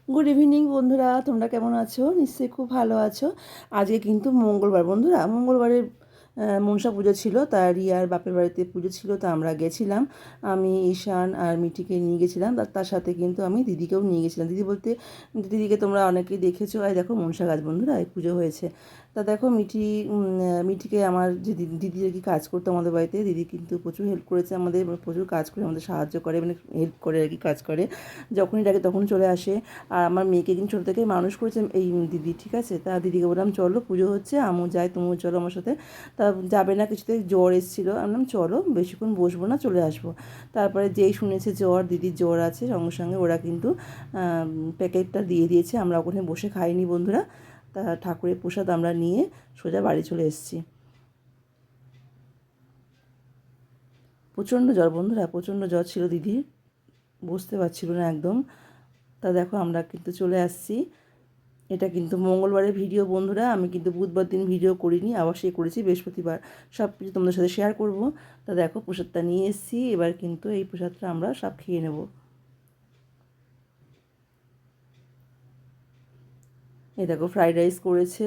Good evening বন্ধুরা, তোমরা কেমন আছো? নিশ্চয়ই খুব ভালো আছো। আজকে কিন্তু মঙ্গলবার বন্ধুরা, মঙ্গলবারে মনসা পুজো ছিল, তার রিয়ার বাপের বাড়িতে পুজো ছিল, তা আমরা গেছিলাম। আমি ঈশান আর মিঠিকে নিয়ে গেছিলাম, তার সাথে কিন্তু আমি দিদিকেও নিয়ে গেছিলাম। দিদি বলতে দিদিকে তোমরা অনেকেই দেখেছো। আর দেখো মনসা গাছ বন্ধুরা, এই পুজো হয়েছে। তা দেখো মিঠিকে আমার যে দিদি আর কি কাজ করতো আমাদের বাড়িতে, দিদি কিন্তু প্রচুর হেল্প করেছে আমাদের, প্রচুর কাজ করে আমাদের সাহায্য করে, মানে হেল্প করে আর কি, কাজ করে। যখনই ডাকে তখন চলে আসে। আর আমার মেয়েকে কিন্তু ছোটো থেকেই মানুষ করেছে এই দিদি, ঠিক আছে। তা দিদিকে বললাম চলো পুজো হচ্ছে, আমু যাই, তুমিও চলো আমার সাথে। তা যাবে না, কিছুতে জ্বর এসেছিলো। আমি বললাম চলো, বেশিক্ষণ বসবো না, চলে আসবো। তারপরে যেই শুনেছে দিদির জ্বর আছে, সঙ্গে সঙ্গে ওরা কিন্তু প্যাকেটটা দিয়ে দিয়েছে। আমরা ওখানে বসে খাইনি বন্ধুরা। তা ঠাকুরের প্রসাদ আমরা নিয়ে সোজা বাড়ি চলে এসেছি। প্রচণ্ড জ্বর বন্ধুরা, প্রচণ্ড জ্বর ছিল দিদির, বুঝতে পারছিল না একদম। তা দেখো আমরা কিন্তু চলে আসছি। এটা কিন্তু মঙ্গলবারের ভিডিও বন্ধুরা, আমি কিন্তু বুধবার দিন ভিডিও করিনি, আবার সে করেছি বৃহস্পতিবার। সব কিছু তোমাদের সাথে শেয়ার করব। তা দেখো প্রসাদটা নিয়ে এসেছি, এবার কিন্তু এই প্রসাদটা আমরা সব খেয়ে নেব। এই দেখো ফ্রাইড রাইস করেছে,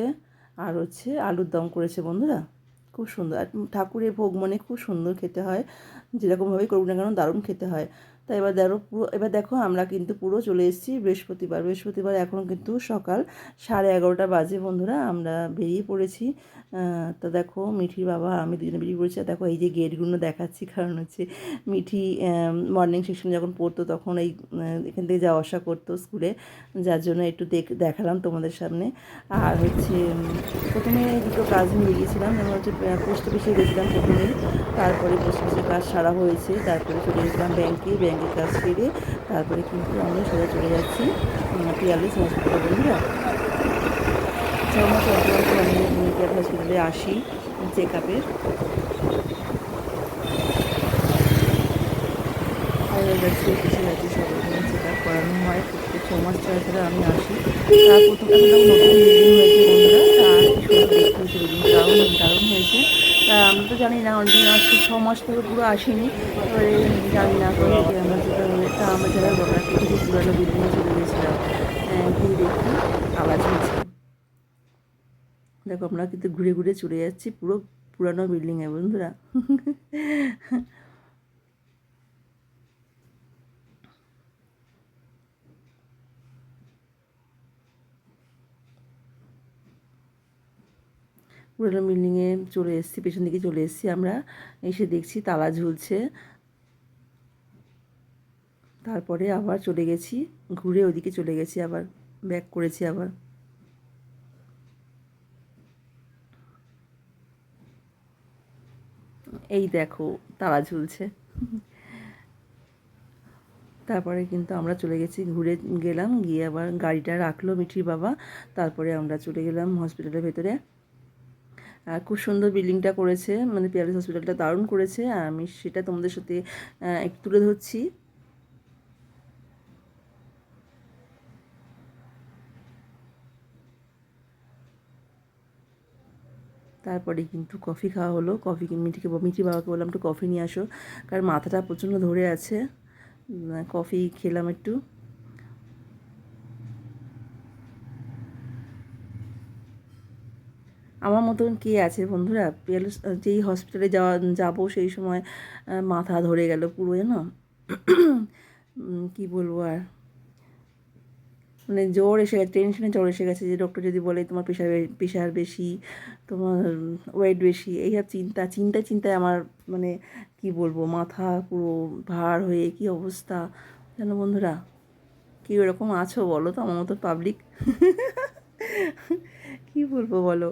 আর হচ্ছে আলুর দম করেছে বন্ধুরা, খুব সুন্দর। আর ঠাকুরের ভোগ মানে খুব সুন্দর খেতে হয়, যেরকমভাবেই করুক না কেন দারুণ খেতে হয়। তা এবার দেখো আমরা কিন্তু পুরো চলে এসেছি বৃহস্পতিবার এখন কিন্তু সকাল 11:30 বাজে বন্ধুরা, আমরা বেরিয়ে পড়েছি। তা দেখো মিঠির বাবা আমি দুজনে বেরিয়ে পড়েছি। আর দেখো এই যে গেটগুলো দেখাচ্ছি, কারণ হচ্ছে মিঠি মর্নিং সেকশন যখন পড়তো তখন এখান থেকে যাওয়া আসা করতো স্কুলে, যার জন্য একটু দেখালাম তোমাদের সামনে। আর হচ্ছে প্রথমে দুটো কাজ নিয়ে গিয়েছিলাম, যেমন হচ্ছে পোস্ট অফিসে গেছিলাম প্রথমেই, তারপরে পোস্ট অফিসের কাজ সারা হয়েছে, তারপরে চলে গেছিলাম ব্যাংকের কাজ সেরে, তারপরে কিন্তু আমরা সোজা চলে যাচ্ছি পিয়ালিস হসপিটালে বন্ধুরা। 6 মাস অন্তর অন্তর আমি পিয়ালিস হসপিটালে আসি চেক আপের। হয়ে যাচ্ছে, এসে যাচ্ছি, সব রকমের চেক আপ করানো হয় প্রত্যেক 6 মাস ছাড়া ছাড়া আমি আসি। তার প্রথম এখন নতুন বিল্ডিং হয়েছে বন্ধুরা, তা কি সুন্দর দেখতে হয়েছে, বিল্ডিং দারুণ দারুণ হয়েছে। তা আমরা তো জানি না, অনেকদিন আসছি, 6 মাস থেকে পুরো আসিনি, এবারে জানি না কোথা থেকে আমরা যেতে হবে। তা আমরা যারা বকাটি থেকে পুরানো বিল্ডিংয়ে চলে গেছিলাম, গিয়ে দেখি আওয়াজ হয়েছে। দেখো আমরা কিন্তু ঘুরে ঘুরে চলে যাচ্ছি পুরো পুরানো বিল্ডিংয়ে বন্ধুরা। পুরোনো বিল্ডিংয়ে চলে এসেছি, পেছন দিকে চলে এসেছি আমরা। এসে দেখছি তালা ঝুলছে। তারপরে আবার চলে গেছি, ঘুরে ওদিকে চলে গেছি, আবার ব্যাক করেছি আবার। এই দেখো তালা ঝুলছে। তারপরে কিন্তু আমরা চলে গেছি, ঘুরে গেলাম, গিয়ে আবার গাড়িটা রাখলো মিঠির বাবা। তারপরে আমরা চলে গেলাম হসপিটালের ভেতরে। আর খুব সুন্দর বিল্ডিংটা করেছে, মানে পিয়ালিস হসপিটালটা দারুণ করেছে। আর আমি সেটা তোমাদের সাথে একটু তুলে ধরছি। তারপরে কিন্তু কফি খাওয়া হলো। মিঠির বাবাকে বললাম একটু কফি নিয়ে আসো, কারণ মাথাটা প্রচণ্ড ধরে আছে। কফি খেলাম একটু। আমার মতন কে আছে বন্ধুরা, যেই হসপিটালে যাবো সেই সময় মাথা ধরে গেল পুরো, জানো। কি বলবো আর, মানে জ্বর এসে গেছে, টেনশনে জ্বর এসে গেছে, যে ডক্টর যদি বলে তোমার প্রেশার বেশি, তোমার ওয়েট বেশি, এইসব চিন্তায় আমার, মানে কি বলবো, মাথা পুরো ভার হয়ে কি অবস্থা জানো বন্ধুরা। কি ওরকম আছো বলো তো আমার মতো পাবলিক? কি বলবো বলো।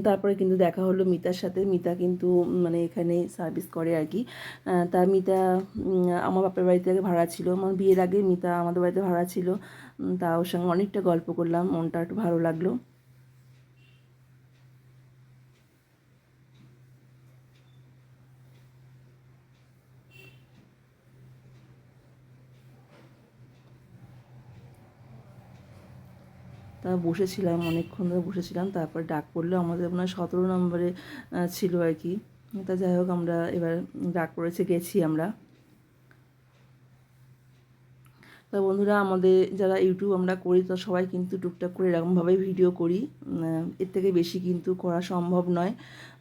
তারপরে কিন্তু দেখা হলো মিতার সাথে। মিতা কিন্তু মানে এখানে সার্ভিস করে আর কি। তা মিতা আমার বাপের বাড়িতে আগে ভাড়া ছিল, আমার বিয়ের আগে মিতা আমাদের বাড়িতে ভাড়া ছিল। তা ওর সঙ্গে অনেকটা গল্প করলাম, মনটা একটু ভালো লাগলো। তা বসেছিলাম, অনেকক্ষণ ধরে বসেছিলাম। তারপর ডাক পড়লো, আমাদের মনে হয় 17 নম্বরে ছিল আর কি। তা যাই হোক আমরা এবার ডাক পড়েছে, গেছি আমরা। তা বন্ধুরা, আমাদের যারা ইউটিউব আমরা করি তো সবাই কিন্তু টুকটাক করে এরকমভাবেই ভিডিও করি। এর থেকে বেশি কিন্তু করা সম্ভব নয়।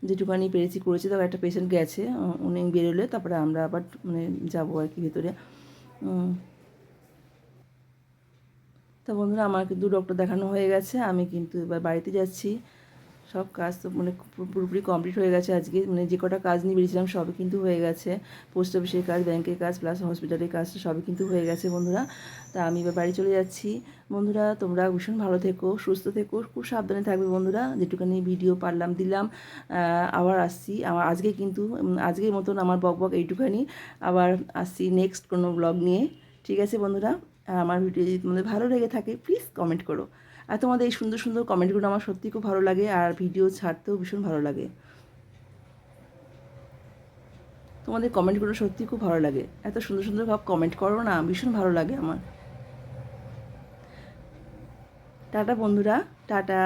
যেটুকানি পেরেছি করেছি। তবে একটা পেশেন্ট গেছে, উনি বেরোলে তারপরে আমরা আবার মানে যাবো আর কি ভেতরে। তা বন্ধুরা, আমার কিন্তু ডক্টর দেখানো হয়ে গেছে, আমি কিন্তু এবার বাড়িতে যাচ্ছি। সব কাজ তো মানে পুরোপুরি কমপ্লিট হয়ে গেছে আজকে, মানে যে কটা কাজ নিয়ে বেরিয়েছিলাম সবই কিন্তু হয়ে গেছে। পোস্ট অফিসের কাজ, ব্যাংকের কাজ, প্লাস হসপিটালের কাজটা সবই কিন্তু হয়ে গেছে বন্ধুরা। তা আমি এবার বাড়ি চলে যাচ্ছি। বন্ধুরা, তোমরা ভীষণ ভালো থেকো, সুস্থ থেকো, খুব সাবধানে থাকবে বন্ধুরা। যেটুখানি ভিডিও পারলাম দিলাম। আবার আসছি, আমার আজকে কিন্তু আজকের মতন আমার বক এইটুখানি। আবার আসছি নেক্সট কোনো ব্লগ নিয়ে। ঠিক আছে বন্ধুরা, আমার ভিডিও যদি তোমাদের ভালো লেগে থাকে প্লিজ কমেন্ট করো। আর তোমাদের এই সুন্দর সুন্দর কমেন্টগুলো আমার সত্যি খুব ভালো লাগে, আর ভিডিও ছাড়তেও ভীষণ ভালো লাগে। তোমাদের কমেন্টগুলো সত্যি খুব ভালো লাগে, এত সুন্দর সুন্দর ভাব কমেন্ট করো না, ভীষণ ভালো লাগে আমার। টাটা বন্ধুরা, টাটা।